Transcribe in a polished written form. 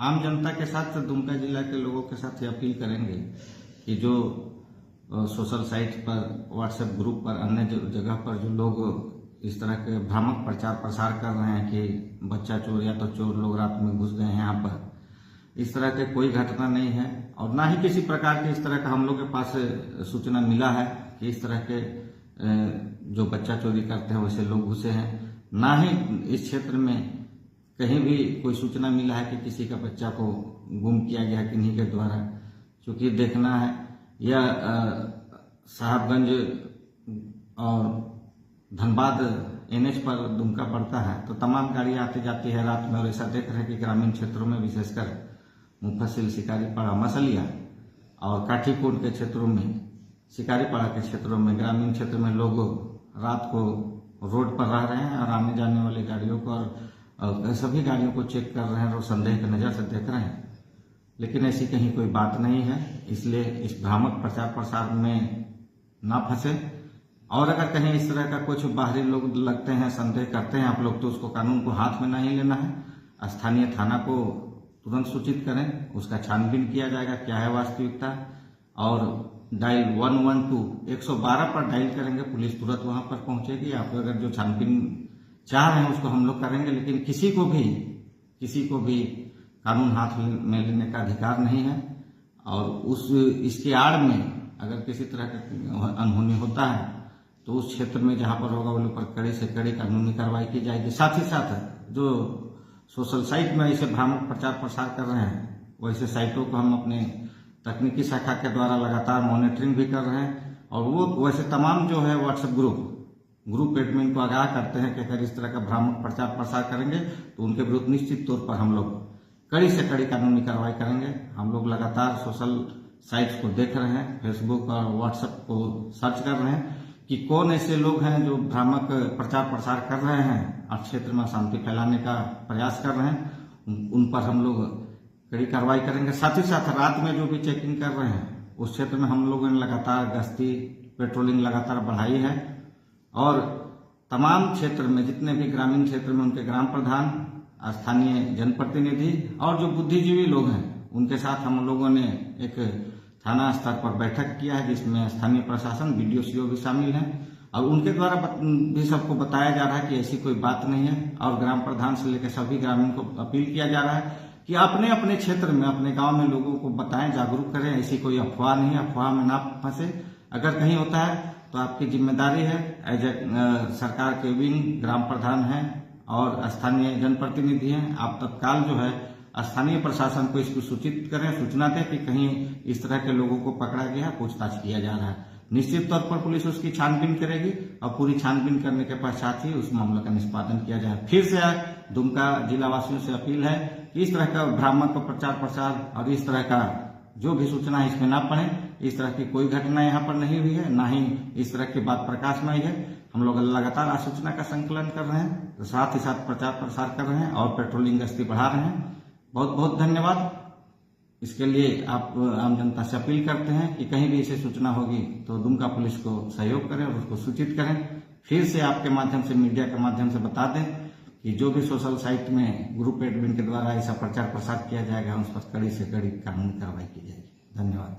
आम जनता के साथ दुमका जिला के लोगों के साथ ये अपील करेंगे कि जो सोशल साइट पर, व्हाट्सएप ग्रुप पर, अन्य जगह पर जो लोग इस तरह के भ्रामक प्रचार प्रसार कर रहे हैं कि बच्चा चोर या तो चोर लोग रात में घुस गए हैं यहाँ पर, इस तरह के कोई घटना नहीं है और ना ही किसी प्रकार के इस तरह का हम लोग के पास सूचना मिला है कि इस तरह के जो बच्चा चोरी करते हैं वैसे लोग घुसे हैं। ना ही इस क्षेत्र में कहीं भी कोई सूचना मिला है कि किसी का बच्चा को गुम किया गया किन्हीं के द्वारा। क्योंकि देखना है यह साहबगंज और धनबाद NH पर दुमका पड़ता है, तो तमाम गाड़ियां आती जाती है रात में और ऐसा देख रहे हैं कि ग्रामीण क्षेत्रों में विशेषकर मुफस्सिल, शिकारीपाड़ा, मसलिया और काठीकोट के क्षेत्रों में, शिकारीपाड़ा के क्षेत्रों में, ग्रामीण क्षेत्र में लोग रात को रोड पर रह रहे हैं और आने जाने वाली गाड़ियों को और सभी गाड़ियों को चेक कर रहे हैं और संदेह की नज़र से देख रहे हैं। लेकिन ऐसी कहीं कोई बात नहीं है, इसलिए इस भ्रामक प्रचार प्रसार में ना फंसे। और अगर कहीं इस तरह का कुछ बाहरी लोग लगते हैं, संदेह करते हैं आप लोग, तो उसको कानून को हाथ में नहीं लेना है। स्थानीय थाना को तुरंत सूचित करें, उसका छानबीन किया जाएगा क्या है वास्तविकता, और डायल 112 पर डायल करेंगे, पुलिस तुरंत वहां पर पहुंचेगी। आप अगर जो छानबीन चाह रहे हैं उसको हम लोग करेंगे, लेकिन किसी को भी कानून हाथ में लेने का अधिकार नहीं है। और इसके आड़ में अगर किसी तरह का अनहोनी होता है तो उस क्षेत्र में जहां पर होगा उन पर कड़ी से कड़ी कानूनी कार्रवाई की जाएगी। साथ ही साथ जो सोशल साइट में ऐसे भ्रामक प्रचार प्रसार कर रहे हैं वैसे साइटों को हम अपने तकनीकी शाखा के द्वारा लगातार मॉनिटरिंग भी कर रहे हैं और वो वैसे तमाम जो है व्हाट्सएप ग्रुप एडमिन को आगाह करते हैं कि अगर इस तरह का भ्रामक प्रचार प्रसार करेंगे तो उनके विरुद्ध निश्चित तौर पर हम लोग कड़ी से कड़ी कानूनी कार्रवाई करेंगे। हम लोग लगातार सोशल साइट्स को देख रहे हैं, फेसबुक और व्हाट्सएप को सर्च कर रहे हैं कि कौन ऐसे लोग हैं जो भ्रामक प्रचार प्रसार कर रहे हैं और क्षेत्र में अशांति फैलाने का प्रयास कर रहे हैं। उन पर हम लोग कड़ी कार्रवाई करेंगे। साथ ही साथ रात में जो भी चेकिंग कर रहे हैं उस क्षेत्र में हम लोगों ने लगातार गश्ती, पेट्रोलिंग लगातार बढ़ाई है और तमाम क्षेत्र में जितने भी ग्रामीण क्षेत्र में उनके ग्राम प्रधान, स्थानीय जनप्रतिनिधि और जो बुद्धिजीवी लोग हैं उनके साथ हम लोगों ने एक थाना स्तर पर बैठक किया है जिसमें स्थानीय प्रशासन, BDO, CO भी शामिल हैं और उनके द्वारा भी सबको बताया जा रहा है कि ऐसी कोई बात नहीं है। और ग्राम प्रधान से लेकर सभी ग्रामीण को अपील किया जा रहा है कि अपने अपने क्षेत्र में, अपने गांव में लोगों को बताएं, जागरूक करें। ऐसी कोई अफवाह नहीं है, अफवाह में ना फंसे। अगर कहीं होता है तो आपकी जिम्मेदारी है एज ए सरकार के विंग ग्राम प्रधान हैं और स्थानीय जनप्रतिनिधि हैं, आप तत्काल जो है स्थानीय प्रशासन को इसको सूचित करें, सूचना दें कि कहीं इस तरह के लोगों को पकड़ा गया, पूछताछ किया जा रहा है। निश्चित तौर पर पुलिस उसकी छानबीन करेगी और पूरी छानबीन करने के पश्चात ही उस मामले का निष्पादन किया जाए। फिर से दुमका जिला वासियों से अपील है कि इस तरह का भ्रामक प्रचार प्रसार और इस तरह का जो भी सूचना है इसमें ना पड़े। इस तरह की कोई घटना यहाँ पर नहीं हुई है, ना ही इस तरह की बात प्रकाश में आई है। हम लोग लगातार आसूचना का संकलन कर रहे हैं, तो साथ ही साथ प्रचार प्रसार कर रहे हैं और पेट्रोलिंग गश्ती बढ़ा रहे हैं। बहुत बहुत धन्यवाद। इसके लिए आप आम जनता से अपील करते हैं कि कहीं भी ऐसी सूचना होगी तो दुमका पुलिस को सहयोग करें और उसको सूचित करें। फिर से आपके माध्यम से, मीडिया के माध्यम से बता दें कि जो भी सोशल साइट में ग्रुप एडमिन के द्वारा ऐसा प्रचार प्रसार किया जाएगा उस पर कड़ी से कड़ी कानूनी कार्रवाई की जाएगी। धन्यवाद।